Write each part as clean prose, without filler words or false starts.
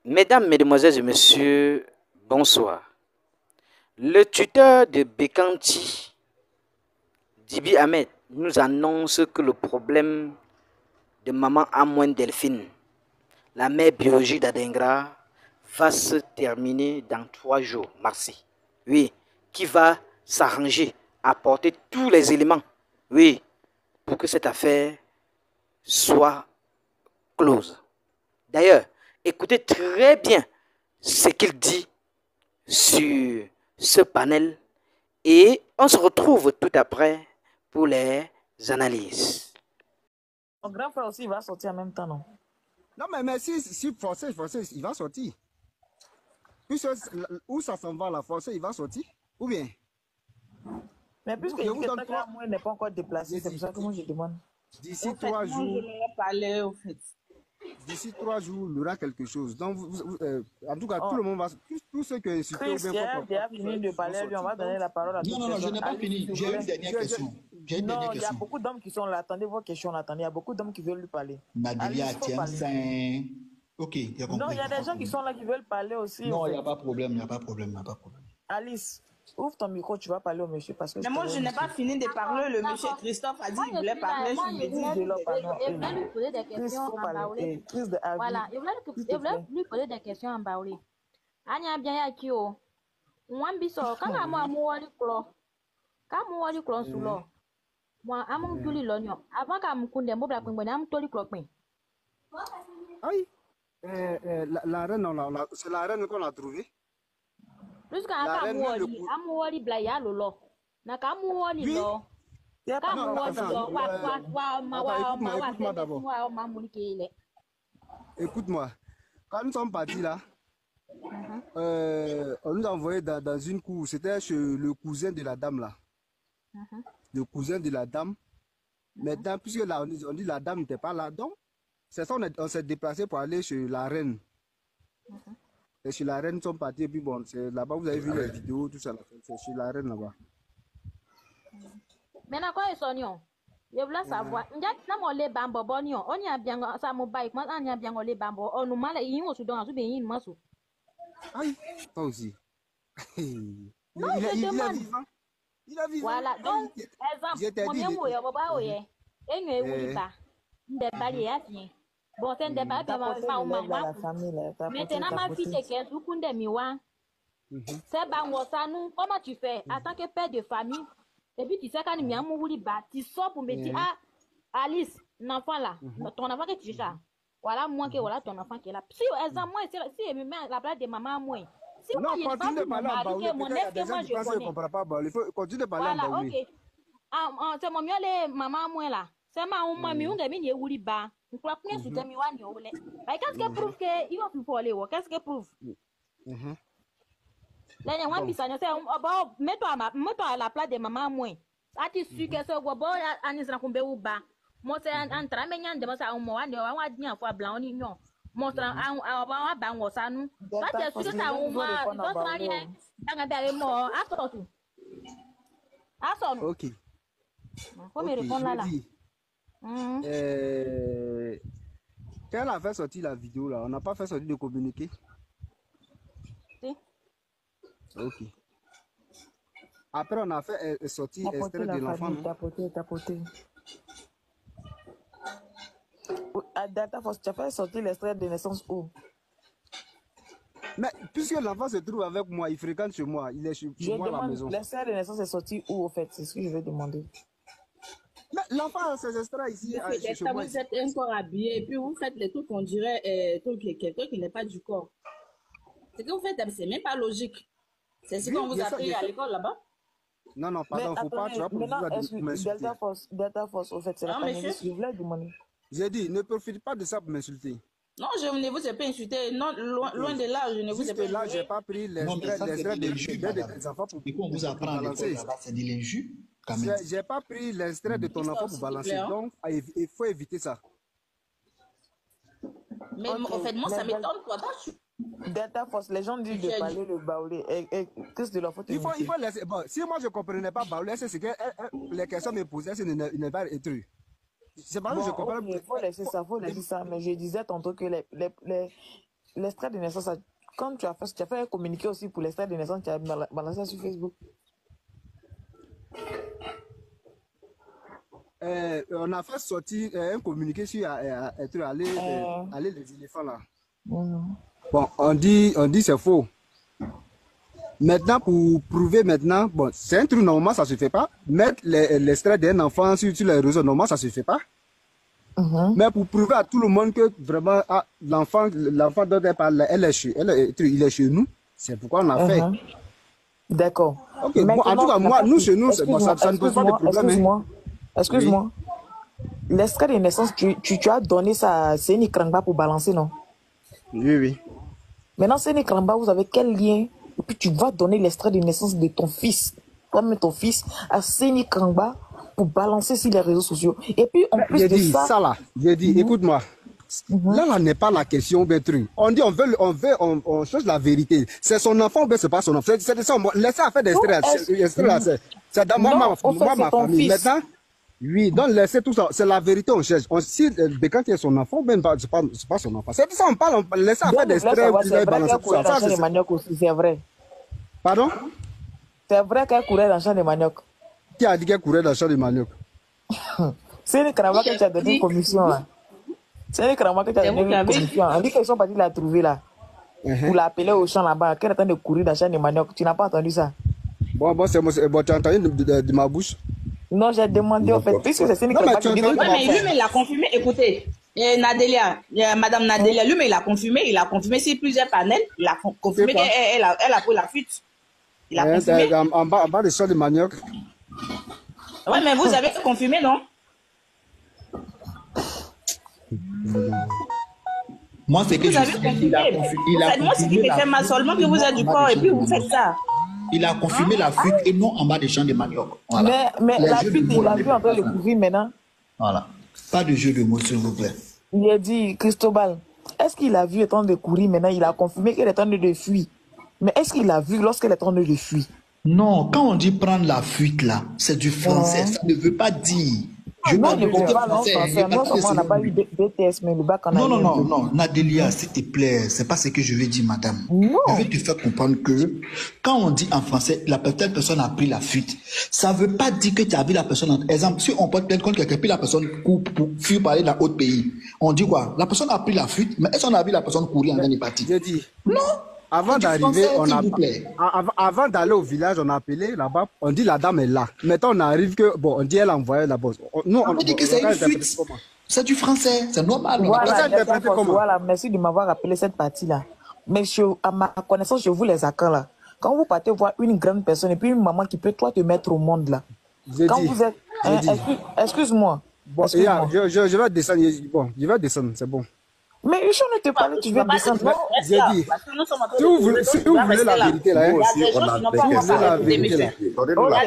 Mesdames, Mesdemoiselles et Messieurs, bonsoir. Le tuteur de Bekanti, Dibi Ahmed, nous annonce que le problème de maman Amouen Delphine, la mère biologique d'Adengra, va se terminer dans 3 jours. Merci. Oui, qui va s'arranger, apporter tous les éléments, oui, pour que cette affaire soit close. D'ailleurs, écoutez très bien ce qu'il dit sur ce panel et on se retrouve tout après pour les analyses. Mon grand frère aussi, il va sortir en même temps, non? Non, mais si forcé, il va sortir. Puisque où ça s'en va, la forcé, il va sortir. Ou bien? Mais puisque il n'est pas encore déplacé, c'est pour ça que moi je demande. D'ici 3 jours. Moi, je leur ai parlé, au fait. D'ici 3 jours, il y aura quelque chose. Donc, en tout cas, tout le monde va. Tous ceux que Chris, il a fini de parler, lui, on va donner la parole à tout le monde. Non, je n'ai pas fini. J'ai une dernière question. Non, il y a beaucoup d'hommes qui sont là. Attendez vos questions, attendez. Il y a beaucoup d'hommes qui veulent lui parler. Nadelia, tiens, c'est. Ok, il y a compris. Non, il y a des gens qui sont là qui veulent parler aussi. Non, il n'y a pas de problème, Alice, ouvre ton micro, tu vas parler au monsieur. Parce que mais moi, je n'ai pas fini de parler. Le monsieur Christophe a dit qu'il voulait parler. Je lui ai dit. Il voulait lui poser des questions en baoulé. Voilà, il voulait lui poser des questions en baoulé. Anya bien ya kio. Mwambiso, kama mwa muwali klo. Kama muwali klo sulo. Moi, amon tuli lonyo. Avant qu'à m'kunde mbobla kwengwe am toli klo kwen. Aïe. La reine, c'est la reine qu'on a trouvée. Jusqu'à amuwali blaya lolo. Na kamuwali lo. Écoute-moi, quand nous sommes partis là, on nous a envoyé dans une cour, c'était chez le cousin de la dame là. Le cousin de la dame. Maintenant, puisque là, on dit la dame n'était pas là, donc c'est ça, on s'est déplacé pour aller chez la reine. Et chez la reine, nous sommes partis, et puis bon, c'est là-bas, vous avez vu les vidéos, tout ça, c'est chez la reine là-bas. Maintenant, quoi est sonnion? Je voulais savoir. N'a pas les bambos bonnion. On y a bien ça mon bike. Moi, on y a bien les bambos. On nous mal. Il y a un soudan. Sous bien il m'assou. Aïe, toi aussi. Non, je demande. Il a vivant. Voilà. Donc, exemple, mon mien mouille. Baba ouye. Et nous oui pas. Des baliers bien. Bon, c'est des baliers. Maintenant, ma fille c'est qu'elle vous kunde miwa. C'est bangosa nous. Comment tu fais en tant que père de famille? Et puis tu sais quand il y a un mouliba, tu sors pour me dire ah Alice, l'enfant là, ton enfant que tu cherches, voilà moi que voilà ton enfant qui est là. Si exemple moi si il me met à la place de maman moi, si non, moi il continue de parler en baoulé. mon ex que moi je connais. Il faut continuer de parler en baoulé. Voilà, ok. Ah, c'est mon mieux les maman moi là. C'est ma maman on gagne ni mouliba. On croit que c'est tu mi wani ole. Mais qu'est-ce que prouve que il va plus voler ou qu'est-ce que prouve? Là, il y a un bisagno, c'est mets-toi à la place de maman moi. Ça tu suis que ce gobo anis na kumbe uba. Moi c'est un tramenyan de ça au moins on va dire fois blanc ni non. Moi c'est un ba ngo ça nous. Ça tu suis que ça au moins donc là rien. Dans derrière moi assotu. Assotu. OK. Faut me répondre là. Quand on a fait sortir la vidéo là, on n'a pas fait sortir de communiqué. Ok. Après, on a fait sortir extrait de l'enfant. Tapoter. Data Force, tu as fait sortir l'extrait de naissance où? Mais puisque l'enfant se trouve avec moi, il fréquente chez moi, il est chez moi à la maison. L'extrait de naissance est sorti où au fait? C'est ce que je vais demander. Mais l'enfant a ses extraits ici. Chez moi. Vous êtes encore habillé et puis vous faites les trucs qu'on dirait quelqu'un qui n'est pas du corps. Ce que vous faites, c'est même pas logique. C'est ce qu'on vous a appris à l'école là-bas? Non, pardon, faut pas, tu vois, pour Delta Force, au fait, c'est la famille. Je voulais demander. J'ai dit, ne profite pas de ça pour m'insulter. Non, je ne vous ai pas insulté. Non, loin de là, je ne vous ai pas insulté. Là, j'ai pas pris l'extrait des enfants pour balancer. On vous apprend à l'école là-bas, c'est de l'injure, quand même. J'ai pas pris l'extrait de ton enfant pour balancer. Donc, il faut éviter ça. Mais en fait, moi, ça m'étonne quoi. Delta Force, les gens disent de parler le baoulé. Qu'est-ce de la faute? Il faut laisser. Bon, si moi je ne comprenais pas baoulé, c'est que les questions me posaient, c'est ne pas être. C'est pas que je comprends. Il faut laisser ça, mais je disais tantôt que l'extrait de naissance, quand tu as fait un communiqué aussi pour l'extrait de naissance, tu as balancé ça sur Facebook. On a fait sortir un communiqué sur aller les éléphants là. Bon, on dit c'est faux. Maintenant, pour prouver maintenant, bon, c'est un truc normalement, ça se fait pas. Mettre l'extrait d'un enfant sur les réseaux, normalement, ça se fait pas. Mais pour prouver à tout le monde que vraiment l'enfant dont elle parle, il est chez nous, c'est pourquoi on a fait. D'accord. Ok, bon, en tout cas, moi, nous, chez nous, ça ne pose pas de problème. Excuse-moi. Oui. L'extrait de naissance, tu as donné ça à Seni Krangba pour balancer, non? Oui. Maintenant, Seni Krangba, vous avez quel lien? Et puis tu vas donner l'extrait de naissance de ton fils, toi-même ton fils, à Seni Krangba pour balancer sur les réseaux sociaux. Et puis, en plus de ça... J'ai dit, écoute-moi. Là n'est pas la question d'un truc. On dit, on cherche la vérité. C'est son enfant ou bien c'est pas son enfant. C'est ça, laissez faire des extraits. C'est dans ma famille. Maintenant, oui, donc laissez tout ça. C'est la vérité, on cherche. Si quand il est son enfant, ben c'est pas son enfant. C'est ça, on parle, laissez faire des extraits. C'est vrai. Pardon? C'est vrai qu'elle courait dans le champ de manioc. Qui a dit qu'elle courait dans le champ de manioc? C'est une cravate que tu as donné une commission là. C'est une cravate que tu as donné une commission. On dit qu'ils sont partis la trouver là. Pour l'appeler au champ là-bas. Qu'elle est en train de courir dans le champ de manioc. Tu n'as pas entendu ça? Bon, tu as entendu de ma bouche? Non, j'ai demandé en fait. Puisque c'est une cravate qui dit. Mais lui, il a confirmé. Écoutez, Madame Nadelia, lui, mais il a confirmé sur plusieurs panels. Il a confirmé qu'elle a pris la fuite. Il a confirmé. En bas des champs de manioc. Oui, mais vous avez confirmé, non? Moi, c'est que vous avez confirmé. Moi, ce qui me fait mal seulement que vous êtes du corps et puis vous faites ça. Il a confirmé la fuite et non en bas des champs de manioc. Voilà. Mais la fuite, il a vu en train de couvrir maintenant. Voilà. Pas de jeu de mots, s'il vous plaît. Il a dit, Cristobal, est-ce qu'il a vu en train de courir maintenant? Il a confirmé qu'elle est en train de fuir. Mais est-ce qu'il a vu lorsqu'elle est en train de fuir? Non, quand on dit prendre la fuite là, c'est du français. Ça ne veut pas dire. Je ne veux pas français. Non, on n'a pas eu BTS, mais le bac en a eu. Non, Nadelia, s'il te plaît, c'est pas ce que je veux dire, madame. Non. Je vais te faire comprendre que quand on dit en français, telle personne a pris la fuite, ça veut pas dire que tu as vu la personne. Exemple, si on porte plainte contre quelqu'un, puis la personne court pour fuir par aller dans autre pays, on dit quoi? La personne a pris la fuite, mais est-ce qu'on a vu la personne courir en dernier parti? J'ai dit. Non. Avant d'arriver, avant d'aller au village, on a appelé là-bas, on dit la dame est là. Maintenant, on arrive que, bon, on dit elle a envoyé la bosse. Nous, on dit que c'est une fuite. C'est du français, c'est normal. Voilà, merci de m'avoir rappelé cette partie-là. Mais à ma connaissance, je vous les accents là. Quand vous partez voir une grande personne et puis une maman qui peut toi te mettre au monde là. Quand vous êtes, excuse-moi. Bon, je vais descendre. Bon, je vais descendre, c'est bon. Mais je ne te parle, tu veux descendre. J'ai dit, si vous voulez la vérité là, il y a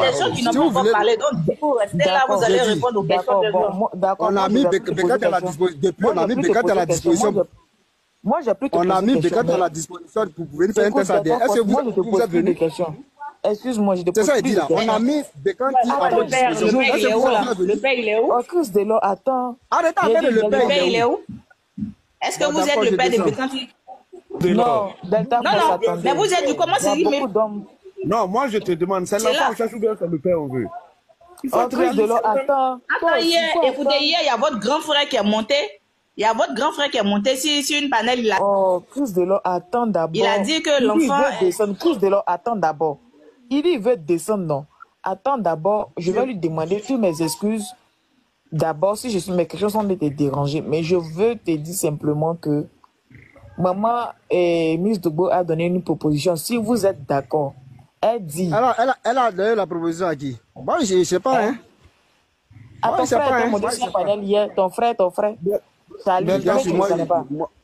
des gens qui n'ont pas parlé, donc pour rester là, vous allez répondre aux questions de gens. On a mis Bekat à la disposition. Depuis, on a mis Bekat à la disposition. Moi, j'ai plus de On a mis Bekat à la disposition pour venir faire un test ADN. Est-ce que vous êtes venu? Excuse-moi, je te pose c'est ça, il dit là. On a mis Bekat à la disposition. Le père, il est où? Oh, Chris Delo, attends. Arrête, le père, il est où? Est-ce que vous êtes le père de Bekanti? Non, non, mais vous êtes du comment c'est dit? Non, moi je te demande, c'est l'enfant on cherche ou bien c'est le père on veut? Chris Delo, attends. Écoutez, hier, il y a votre grand frère qui est monté. Il y a votre grand frère qui est monté sur une panel. Il a... Oh, Chris Delo, attends d'abord. Il a dit que l'enfant... Chris Delo, attends d'abord. Il dit il veut descendre, non. Attends d'abord, je vais lui demander toutes mes excuses. D'abord, si je suis mes questions sont de te déranger, mais je veux te dire simplement que maman et Miss Dogbo a donné une proposition. Si vous êtes d'accord, elle dit... Elle a donné la proposition à qui? Bon, je ne sais pas, hein. À ton frère, ton frère.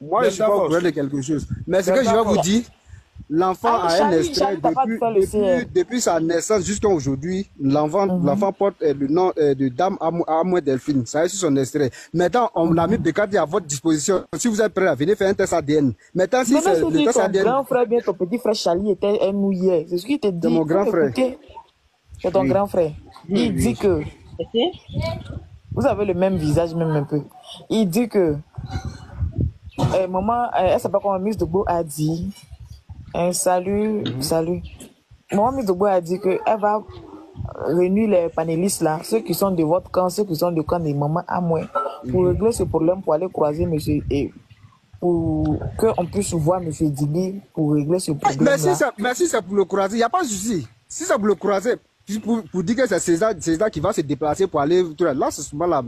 Moi, je suis pas au courant de quelque chose. Mais ce que je vais vous dire, l'enfant a un extrait depuis sa naissance jusqu'à aujourd'hui. L'enfant porte le nom de Dame Amoué Delphine. Ça est sur son extrait. Maintenant, on l'a mis Bekati à votre disposition. Si vous êtes prêt à venir faire un test ADN. Maintenant, si c'est le test ADN. Ton grand frère, bien ton petit frère Charlie était un mouillé. C'est ce qu'il te dit. C'est mon grand frère. C'est ton grand frère. Il dit que... Vous avez le même visage, même un peu. Il dit que maman, elle s'appelle comment Miss Dogbo a dit. Salut. Maman Miss Dogbo a dit qu'elle va réunir les panélistes là, ceux qui sont de votre camp, ceux qui sont du camp des mamans à moi, pour régler ce problème, pour aller croiser monsieur et pour qu'on puisse voir monsieur Dibi pour régler ce problème là. Mais si c'est pour le croiser, il n'y a pas de souci. Si c'est pour le croiser, pour dire que c'est César qui va se déplacer pour aller là, c'est ce moment-là.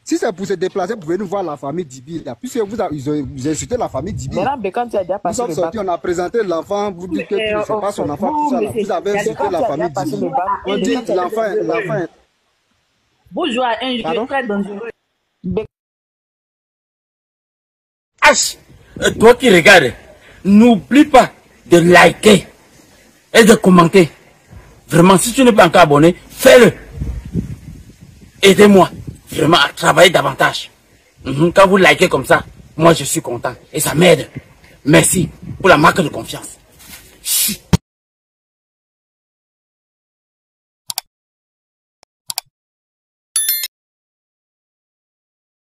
Si c'est pour se déplacer pour venir voir la famille Dibi, puisque vous insultez la famille Dibi. Nous sommes sortis, on a présenté l'enfant, vous dites que ce n'est pas son enfant, tout ça, vous avez insulté la famille Dibi. On dit l'enfant. Vous jouez à un jeu très dangereux. H, toi qui regardes, n'oublie pas de liker et de commenter. Vraiment, si tu n'es pas encore abonné, fais-le. Aidez-moi vraiment à travailler davantage. Quand vous likez comme ça, moi je suis content et ça m'aide. Merci pour la marque de confiance.